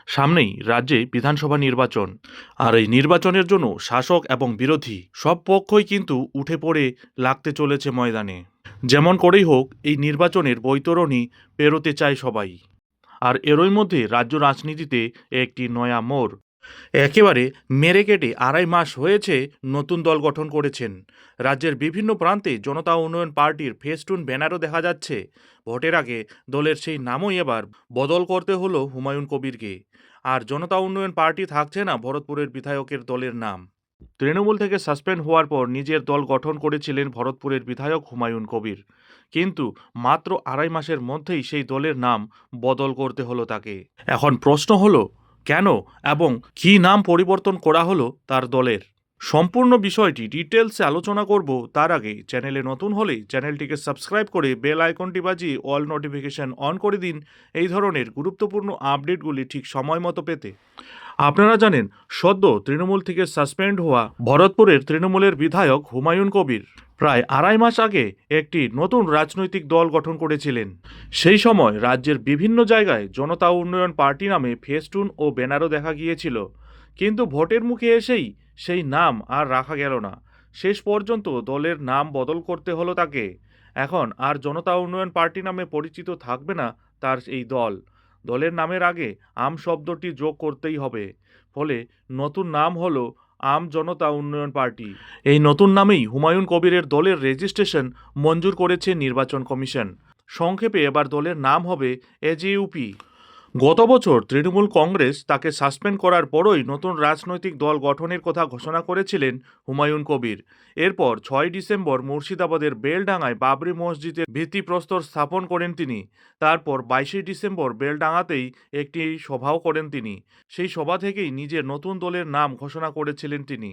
সামনেই রাজ্যে বিধানসভা নির্বাচন। আর এই নির্বাচনের জন্য শাসক এবং বিরোধী সব পক্ষই কিন্তু উঠে পড়ে লাগতে চলেছে ময়দানে। যেমন করেই হোক এই নির্বাচনের বৈতরণী পেরোতে চায় সবাই। আর এরই মধ্যে রাজ্য রাজনীতিতে একটি নয়া মোড়। একেবারে মেরে কেটে 2.5 মাস হয়েছে নতুন দল গঠন করেছেন। রাজ্যের বিভিন্ন প্রান্তে জনতা উন্নয়ন পার্টির ফেস্টুন ব্যানারও দেখা যাচ্ছে। ভোটের আগে দলের সেই নামই এবার বদল করতে হলো হুমায়ুন কবিরকে। আর জনতা উন্নয়ন পার্টি থাকছে না ভরতপুরের বিধায়কের দলের নাম। তৃণমূল থেকে সাসপেন্ড হওয়ার পর নিজের দল গঠন করেছিলেন ভরতপুরের বিধায়ক হুমায়ুন কবির। কিন্তু মাত্র 2.5 মাসের মধ্যেই সেই দলের নাম বদল করতে হলো তাকে। এখন প্রশ্ন হলো কেন এবং কী নাম পরিবর্তন করা হলো তার দলের। সম্পূর্ণ বিষয়টি ডিটেলসে আলোচনা করব। তার আগে চ্যানেলে নতুন হলে চ্যানেলটিকে সাবস্ক্রাইব করে বেল আইকনটি বাজিয়ে অল নোটিফিকেশন অন করে দিন এই ধরনের গুরুত্বপূর্ণ আপডেটগুলি ঠিক সময় মতো পেতে। আপনারা জানেন, সদ্য তৃণমূল থেকে সাসপেন্ড হওয়া ভরতপুরের তৃণমূলের বিধায়ক হুমায়ুন কবির প্রায় 2.5 মাস আগে একটি নতুন রাজনৈতিক দল গঠন করেছিলেন। সেই সময় রাজ্যের বিভিন্ন জায়গায় জনতা উন্নয়ন পার্টি নামে ফেস্টুন ও ব্যানারও দেখা গিয়েছিল। কিন্তু ভোটের মুখে এসেই সেই নাম আর রাখা গেল না। শেষ পর্যন্ত দলের নাম বদল করতে হলো তাকে। এখন আর জনতা উন্নয়ন পার্টি নামে পরিচিত থাকবে না তার এই দল। দলের নামের আগে আম শব্দটি যোগ করতেই হবে। ফলে নতুন নাম হলো আম জনতা উন্নয়ন পার্টি। এই নতুন নামেই হুমায়ুন কবিরের দলের রেজিস্ট্রেশন মঞ্জুর করেছে নির্বাচন কমিশন। সংক্ষেপে এবার দলের নাম হবে এজেইউপি। গত বছর তৃণমূল কংগ্রেস তাকে সাসপেন্ড করার পরই নতুন রাজনৈতিক দল গঠনের কথা ঘোষণা করেছিলেন হুমায়ুন কবির। এরপর 6 ডিসেম্বর মুর্শিদাবাদের বেলডাঙায় বাবরি মসজিদের ভিত্তিপ্রস্তর স্থাপন করেন তিনি। তারপর 22 ডিসেম্বর বেলডাঙাতেই একটি সভাও করেন তিনি। সেই সভা থেকেই নিজের নতুন দলের নাম ঘোষণা করেছিলেন তিনি।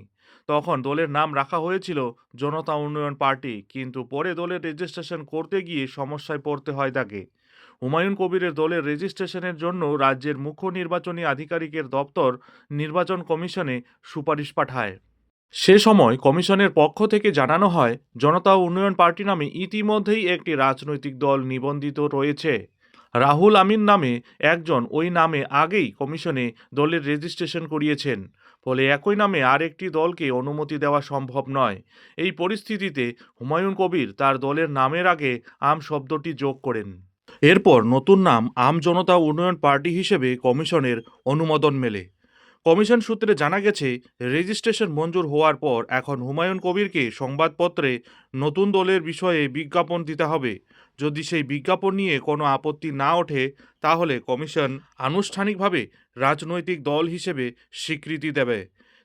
তখন দলের নাম রাখা হয়েছিল জনতা উন্নয়ন পার্টি, কিন্তু পরে দলের রেজিস্ট্রেশন করতে গিয়ে সমস্যায় পড়তে হয় তাকে। হুমায়ুন কবিরের দলের রেজিস্ট্রেশনের জন্য রাজ্যের মুখ্য নির্বাচনী আধিকারিকের দপ্তর নির্বাচন কমিশনে সুপারিশ পাঠায়। সে সময় কমিশনের পক্ষ থেকে জানানো হয় জনতা উন্নয়ন পার্টি নামে ইতিমধ্যেই একটি রাজনৈতিক দল নিবন্ধিত রয়েছে। রাহুল আমিন নামে একজন ওই নামে আগেই কমিশনে দলের রেজিস্ট্রেশন করিয়েছেন। ফলে একই নামে আরেকটি দলকে অনুমতি দেওয়া সম্ভব নয়। এই পরিস্থিতিতে হুমায়ুন কবির তার দলের নামের আগে আম শব্দটি যোগ করেন। এরপর নতুন নাম আম জনতা উন্নয়ন পার্টি হিসেবে কমিশনের অনুমোদন মেলে। কমিশন সূত্রে জানা গেছে, রেজিস্ট্রেশন মঞ্জুর হওয়ার পর এখন হুমায়ুন কবিরকে সংবাদপত্রে নতুন দলের বিষয়ে বিজ্ঞাপন দিতে হবে। যদি সেই বিজ্ঞাপন নিয়ে কোনো আপত্তি না ওঠে তাহলে কমিশন আনুষ্ঠানিকভাবে রাজনৈতিক দল হিসেবে স্বীকৃতি দেবে।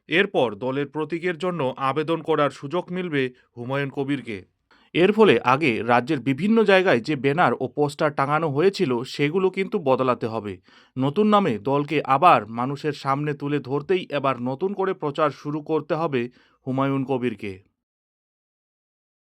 এরপর দলের প্রতীকের জন্য আবেদন করার সুযোগ মিলবে হুমায়ুন কবিরকে। এর ফলে আগে রাজ্যের বিভিন্ন জায়গায় যে ব্যানার ও পোস্টার টাঙানো হয়েছিল সেগুলো কিন্তু বদলাতে হবে। নতুন নামে দলকে আবার মানুষের সামনে তুলে ধরতেই এবার নতুন করে প্রচার শুরু করতে হবে হুমায়ুন কবিরকে।